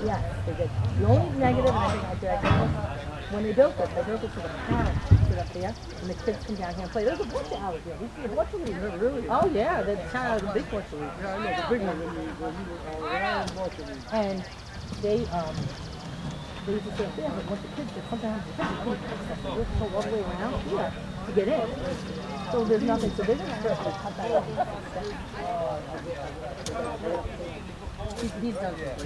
Yes, they did. The only negative, and I think I did, when they built it so the parents sit up there, and the kids come down here and play. There's a bunch of owls here. We see a bunch of leaves. Really? Oh yeah, the big bunch of leaves. Yeah, I know, the big one. And they used to sit up there, but once the kids, sometimes the kids go all the way around here to get in. So there's nothing, so they're going to have to cut that off. He's done it.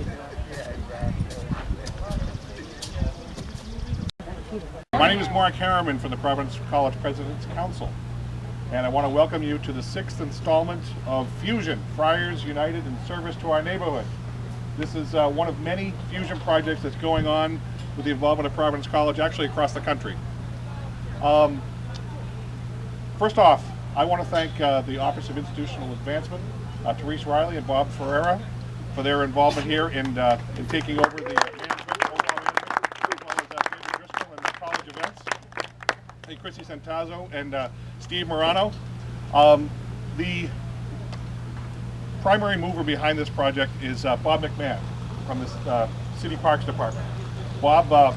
My name is Mark Harriman from the Providence College President's Council, and I want to welcome you to the 6th installment of Fusion, Friars United in Service to Our Neighborhood. This is one of many Fusion projects that's going on with the involvement of Providence College, actually across the country. First off, I want to thank the Office of Institutional Advancement, Therese Riley and Bob Ferreira, for their involvement here in taking over the management, overall management, as well as David Driscoll and the college events. Hey, Chrissy Santazzo and Steve Morano. The primary mover behind this project is Bob McMahon from the City Parks Department. Bob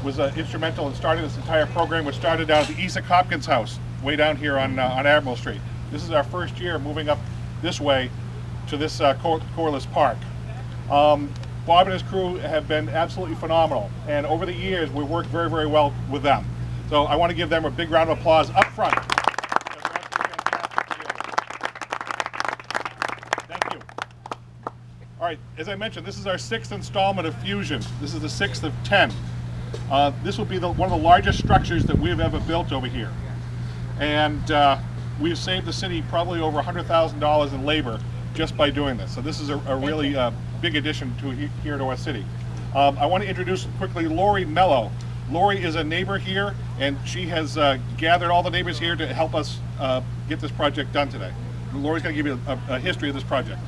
was instrumental in starting this entire program, which started down at the Isaac Hopkins House, way down here on Admiral Street. This is our first year moving up this way to this Corliss Park. Bob and his crew have been absolutely phenomenal, and over the years we worked very, very well with them. So I want to give them a big round of applause up front. Thank you. All right, as I mentioned, this is our 6th installment of Fusion. This is the 6th of 10. This will be one of the largest structures that we've ever built over here. And we've saved the city probably over $100,000 in labor just by doing this. So this is a really big addition here to our city. I want to introduce quickly Lori Mello. Lori is a neighbor here, and she has gathered all the neighbors here to help us get this project done today. Lori's going to give you a history of this project.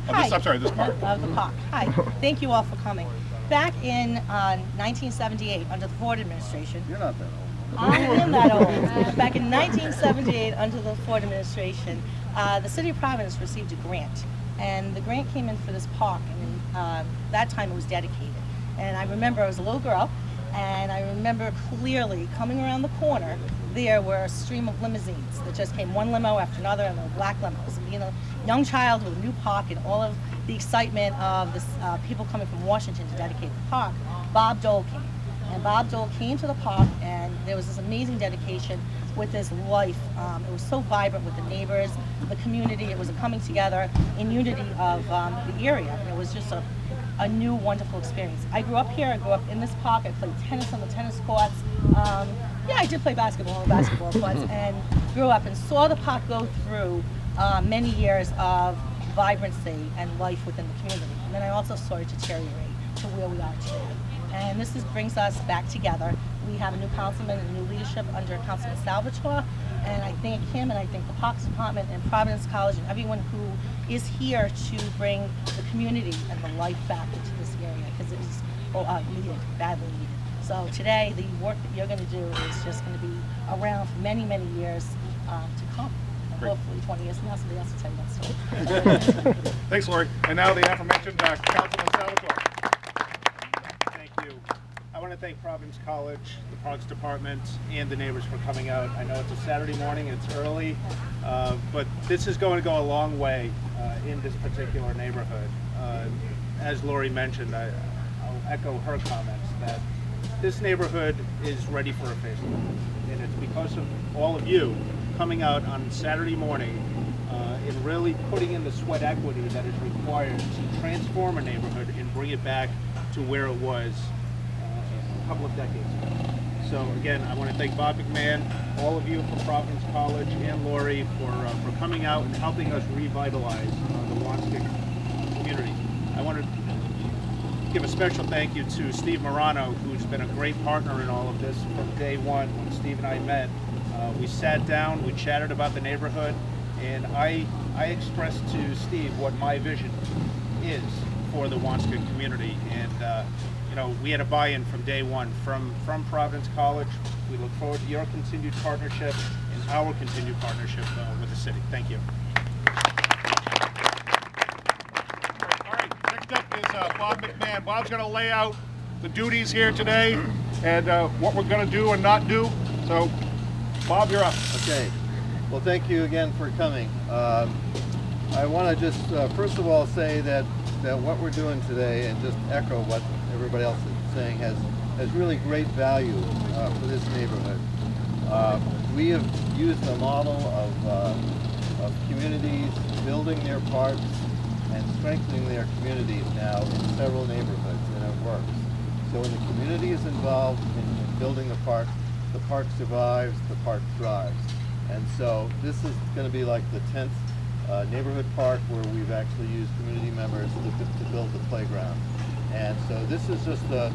Hi. This park. Of the park. Hi. Thank you all for coming. Back in 1978, under the Ford administration. You're not that old. I am that old. Back in 1978, under the Ford administration, the city of Providence received a grant, and the grant came in for this park, and that time it was dedicated. And I remember I was a little girl, and I remember clearly coming around the corner, there were a stream of limousines that just came, one limo after another, and they were black limos. And being a young child with a new park and all of the excitement of this, people coming from Washington to dedicate the park, Bob Dole came. And Bob Dole came to the park, and there was this amazing dedication with this life. It was so vibrant with the neighbors, the community. It was a coming together in unity of the area. And it was just a new, wonderful experience. I grew up here. I grew up in this park. I played tennis on the tennis courts. Yeah, I did play basketball on the basketball courts, and grew up and saw the park go through many years of vibrancy and life within the community. And then I also saw it deteriorate to where we are today. And this brings us back together. We have a new councilman and new leadership under Councilman Salvatore, and I thank him, and I thank the Parks Department and Providence College and everyone who is here to bring the community and the life back into this area, because it is needed, badly needed. So today, the work that you're going to do is just going to be around for many, many years to come. And hopefully 20 years from now, somebody else will tell you that story. Thanks, Lori. And now the aforementioned Councilman Salvatore. I want to thank Providence College, the Parks Department, and the neighbors for coming out. I know it's a Saturday morning, it's early, but this is going to go a long way in this particular neighborhood. As Lori mentioned, I'll echo her comments that this neighborhood is ready for a facelift. And it's because of all of you coming out on Saturday morning and really putting in the sweat equity that is required to transform a neighborhood and bring it back to where it was a couple of decades ago. So again, I want to thank Bob McMahon, all of you from Providence College, and Lori for coming out and helping us revitalize the Wansky community. I want to give a special thank you to Steve Morano, who's been a great partner in all of this from day one. When Steve and I met, we sat down, we chatted about the neighborhood, and I expressed to Steve what my vision is for the Wansky community. And you know, we had a buy-in from day one from Providence College. We look forward to your continued partnership and our continued partnership with the city. Thank you. All right, next up is Bob McMahon. Bob's going to lay out the duties here today and what we're going to do and not do. So, Bob, you're up. Okay. Well, thank you again for coming. I want to just first of all say that what we're doing today, and just echo what everybody else is saying, has really great value for this neighborhood. We have used a model of communities building their parks and strengthening their communities now in several neighborhoods, and it works. So when the community is involved in building the park survives, the park thrives. And so this is going to be like the 10th neighborhood park where we've actually used community members to build the playground. And so this is just the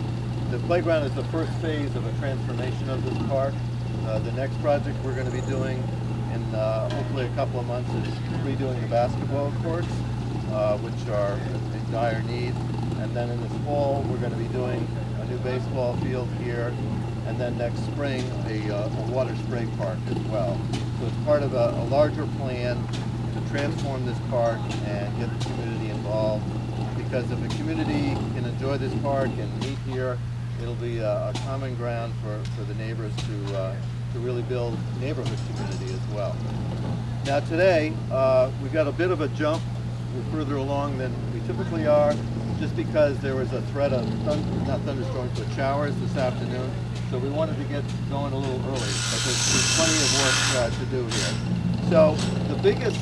playground is the first phase of a transformation of this park. The next project we're going to be doing in hopefully a couple of months is redoing the basketball courts, which are in dire need. And then in this fall we're going to be doing a new baseball field here, and then next spring a water spray park as well. So it's part of a larger plan to transform this park and get the community involved, because if the community can enjoy this park and meet here, it'll be a common ground for the neighbors to really build neighborhood community as well. Now today, we've got a bit of a jump. We're further along than we typically are, just because there was a threat of, not thunderstorms, but showers this afternoon. So we wanted to get going a little early, but there's plenty of work to do here. So the biggest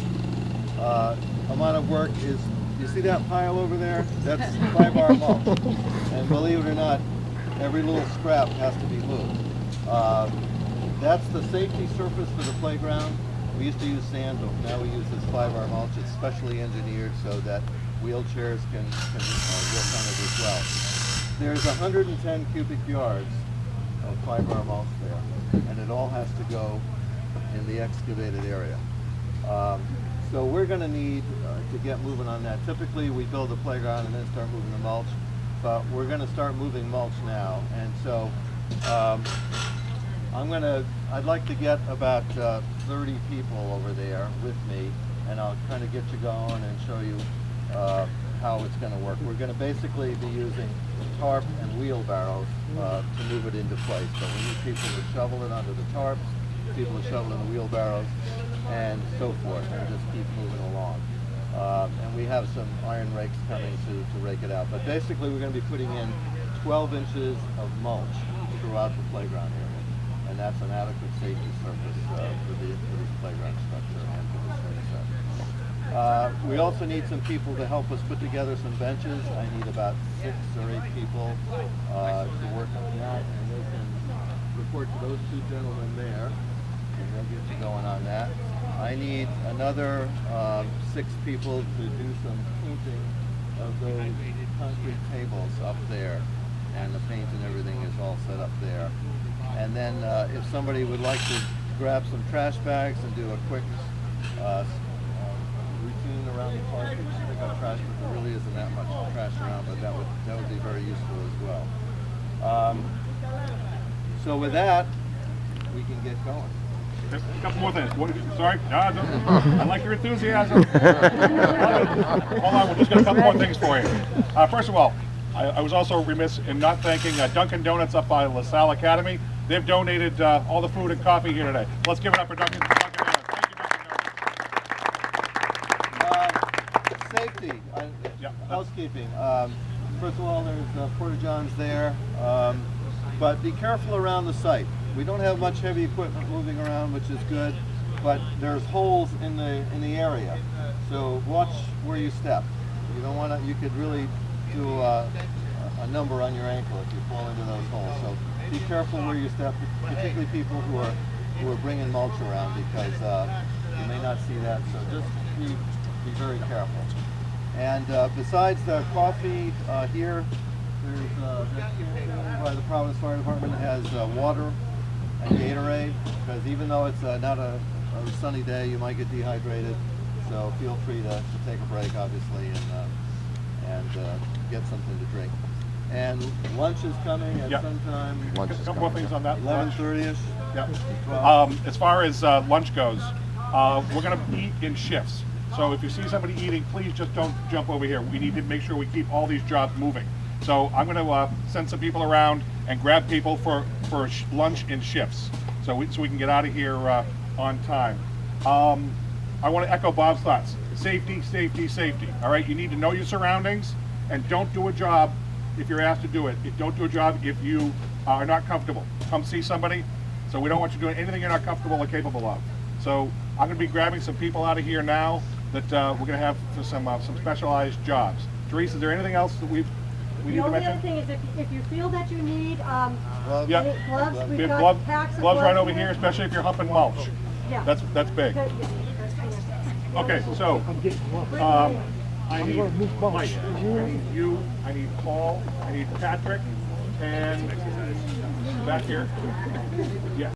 amount of work is, you see that pile over there? That's 5-bar mulch. And believe it or not, every little scrap has to be moved. That's the safety surface for the playground. We used to use sand, but now we use this 5-bar mulch. It's specially engineered so that wheelchairs can work on it as well. There's 110 cubic yards of 5-bar mulch there, and it all has to go in the excavated area. So we're going to need to get moving on that. Typically we build the playground and then start moving the mulch, but we're going to start moving mulch now. And so I'd like to get about 30 people over there with me, and I'll kind of get you going and show you how it's going to work. We're going to basically be using tarp and wheelbarrows to move it into place. So we need people to shovel it onto the tarps, people to shovel in the wheelbarrows, and so forth, and just keep moving along. And we have some iron rakes coming to rake it out. But basically we're going to be putting in 12 inches of mulch throughout the playground area. And that's an adequate safety surface for this playground structure and for the swing set. We also need some people to help us put together some benches. I need about 6 or 8 people to work on that, and they can report to those 2 gentlemen there, and they'll get you going on that. I need another 6 people to do some painting of those concrete tables up there, and the paint and everything is all set up there. And then if somebody would like to grab some trash bags and do a quick routine around the park, just pick up trash, but there really isn't that much trash around, but that would be very useful as well. So with that, we can get going. A couple more things. Sorry? I like your enthusiasm. Hold on, we're just got a couple more things for you. First of all, I was also remiss in not thanking Dunkin' Donuts up by LaSalle Academy. They've donated all the food and coffee here today. Let's give it up for Dunkin' Donuts. Thank you, Dunkin' Donuts. Safety, housekeeping. First of all, there's porta-johns there, but be careful around the site. We don't have much heavy equipment moving around, which is good, but there's holes in the area, so watch where you step. You don't want to. You could really do a number on your ankle if you fall into those holes. So be careful where you step, particularly people who are bringing mulch around, because you may not see that. So just be very careful. And besides the coffee here, there's by the Providence Fire Department has water and Gatorade, because even though it's not a sunny day, you might get dehydrated. So feel free to take a break, obviously, and get something to drink. And lunch is coming at some time. A couple more things on that. 11:30ish. Yep. As far as lunch goes, we're going to eat in shifts. So if you see somebody eating, please just don't jump over here. We need to make sure we keep all these jobs moving. So I'm going to send some people around and grab people for lunch in shifts, so we can get out of here on time. I want to echo Bob's thoughts. Safety, safety, safety. All right, you need to know your surroundings, and don't do a job if you're asked to do it. Don't do a job if you are not comfortable. Come see somebody. So we don't want you doing anything you're not comfortable or capable of. So I'm going to be grabbing some people out of here now that we're going to have for some specialized jobs. Therese, is there anything else that we need to mention? The only other thing is if you feel that you need Gloves. Yeah. gloves, We we've have got packs of gloves right gloves over here, especially if you're humping mulch. Yeah. That's big. Okay, so I need Mike, I need you, I need Paul, I need Patrick, and back here. Yeah.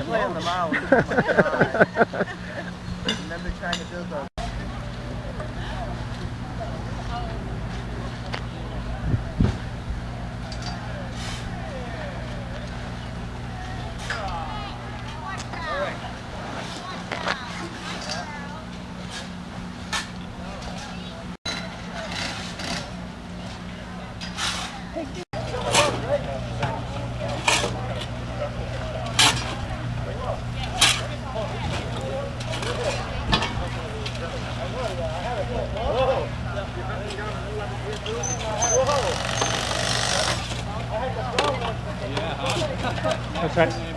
Play on the mouse. Oh my God. Remember trying to build those. That's right.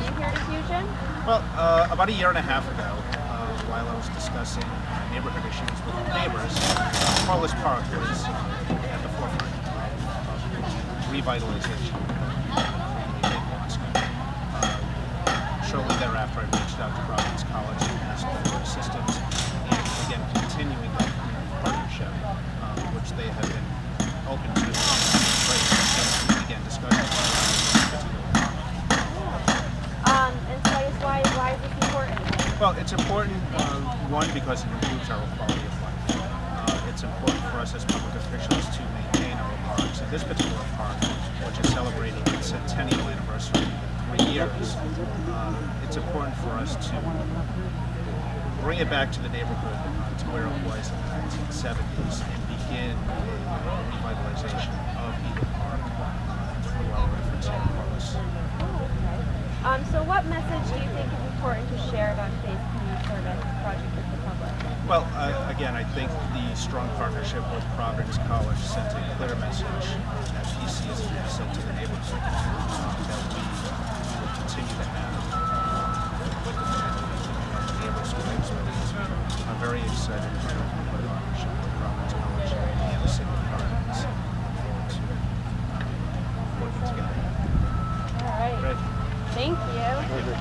you here to Fusion? Well, about a year and a half ago, while I was discussing neighborhood issues with neighbors, Corliss Park is at the forefront of revitalization. Shortly thereafter, I reached out to Providence College and asked for assistance in, again, continuing that partnership, which they have been open to. We began discussions. And so I guess why is this important? Well, it's important, one, because it improves our quality of life. It's important for us as public officials to maintain our parks. And this particular park, which is celebrating its centennial anniversary in 3 years, it's important for us to bring it back to the neighborhood, to where it was in the 1970s, and begin a revitalization of Eden Park through our efforts here in Corliss. So what message do you think is important to share about today's community service project with the public? Well, again, I think the strong partnership with Providence College sent a clear message that PC is an asset to the neighborhood that we will continue to have with the neighbors who live with. I'm very excited about the partnership with Providence College and the city of Providence. To working together. All right. Great. Thank you.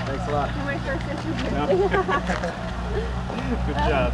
Thanks a lot. For my first interview. Good job.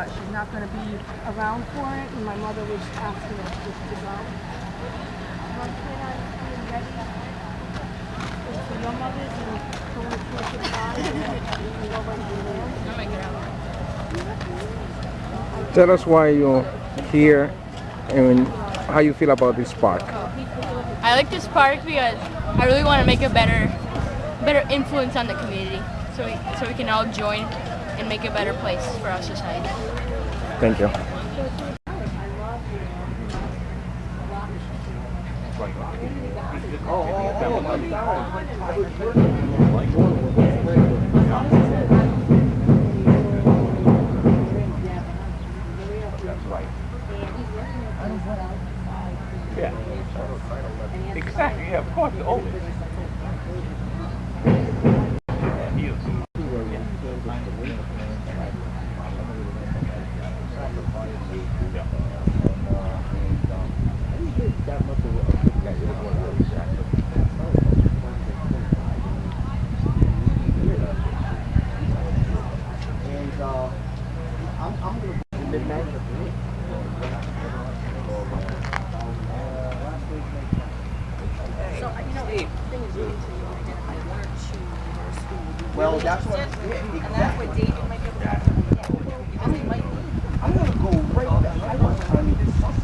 She's not going to be around for it, and my mother was asking us just to go. I'm planning on being ready for your mother's and going to the side and then we go right to there. I might get out. Tell us why you're here and how you feel about this park. I like this park because I really want to make a better influence on the community, so we can all join and make a better place for our society. Thank you. Yeah. Exactly. Yeah, of course. Always. Well, that's what, and that's what David might be able to I'm going to go right back. I want to eat this sausage.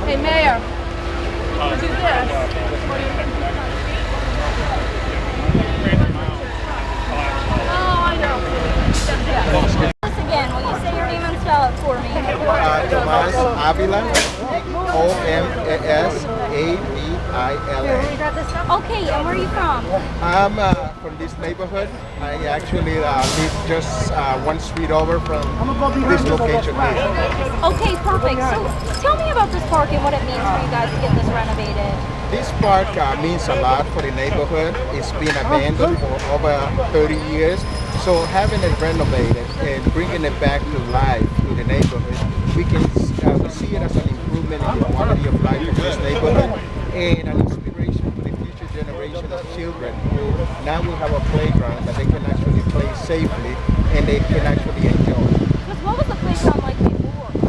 Hey, Mayor. Look at Once again, will you say your name and spell it for me? Tomas Avila, Omasavila. Okay, and where are you from? I'm from this neighborhood. I actually live just one street over from this location here. Okay, perfect. So tell me about this park and what it means for you guys to get this renovated. This park means a lot for the neighborhood. It's been abandoned for over 30 years. So having it renovated and bringing it back to life to the neighborhood, we can we see it as an improvement in the quality of life of this neighborhood and an inspiration for the future generation of children who now will have a playground that they can actually play safely and they can actually enjoy. Because what was the playground like before? The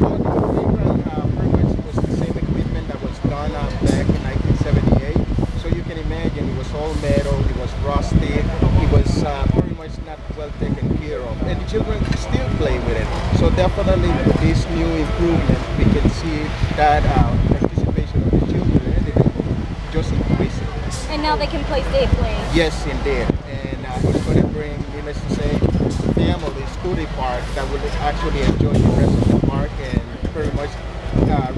playground pretty much was the same equipment that was done back in 1978. So you can imagine it was all metal, it was rusty, it was pretty much not well taken care of. And the children still play with it. So definitely with this new improvement, we can see that participation of the children and the neighborhood just increasing. And now they can play safely. Yes, indeed. And it's going to bring, needless to say, families to the park that will actually enjoy the rest of the park and pretty much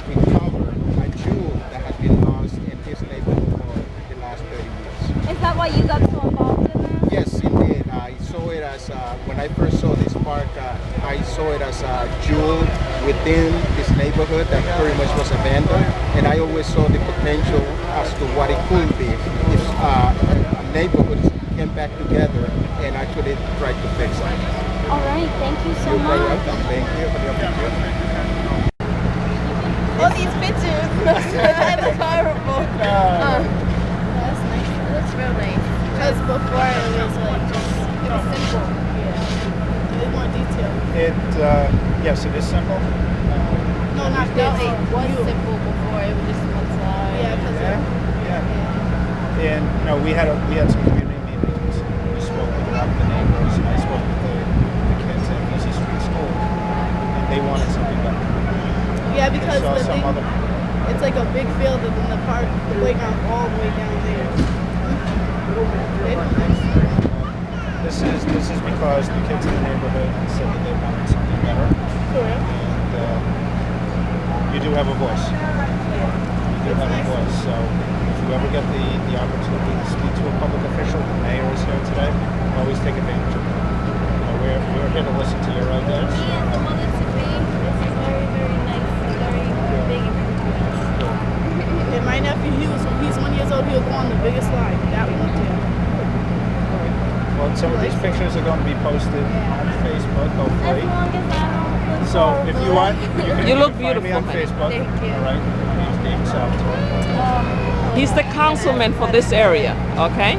recover a jewel that has been lost in this neighborhood for the last 30 years. Is that why you got so involved in this? Yes, indeed. I saw it as, when I first saw this park, I saw it as a jewel within this neighborhood that pretty much was abandoned. And I always saw the potential as to what it could be if neighborhoods came back together and actually tried to fix it. All right, thank you so You're much. very welcome. Thank you for the opportunity. All these pictures. I look horrible. That's nice. It looks real nice. Because before it was like just, it was simple. Yeah. It was more detailed. Yes, it is simple. No, not this. No, it was simple before. It was just one slide. Yeah, because And we had some community meetings. We spoke with a lot of the neighbors. I spoke with the kids at Easy Street School, and they wanted something better. yeah, because They saw some other. it's like a big field and then the park, the playground all the way down there. This is because the kids in the neighborhood said that they wanted something better. And you do have a voice. You do have a voice. So if you ever get the opportunity to speak to a public official, the mayor is here today, always take advantage of it. We're here to listen to your ideas. And the mother to be, this is very, very nice. Very big improvement. And my nephew, he's 1 year old, he'll go on the biggest slide. That one too. Well, some of these pictures are going to be posted on Facebook, As hopefully. long as I don't look So if you want, You look can find me on beautiful, Facebook. Thank you. All right. My name's David Salvatore. He's the councilman for this area, okay?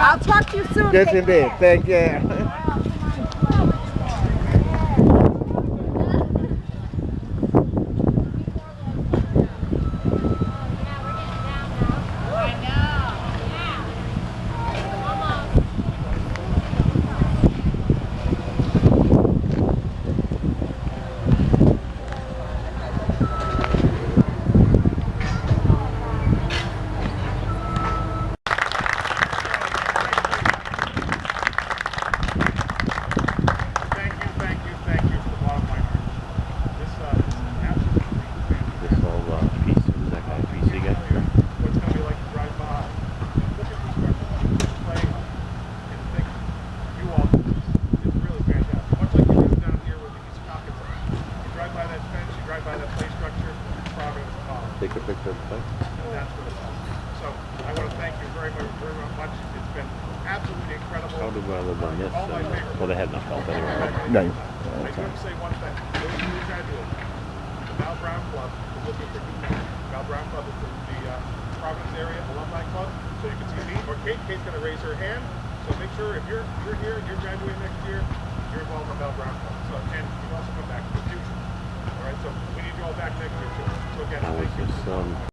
I'll talk to you soon. Yes, indeed. Thank you. Right now. and that's what it's all. So I want to thank you very much. It's been absolutely incredible. How do rather than this? All my favorite. Well, they had enough help anyway. No. I just want to say one thing. Those of you who graduated, the Val Brown Club is looking for new members. Val Brown Club is the Providence area alumni club. So you can see me or Kate. Kate's going to raise her hand. So make sure if you're here, you're graduating next year, you're involved in the Val Brown Club. So and you can also come back in the future. All right. So we need you all back next year too. So again, thank you.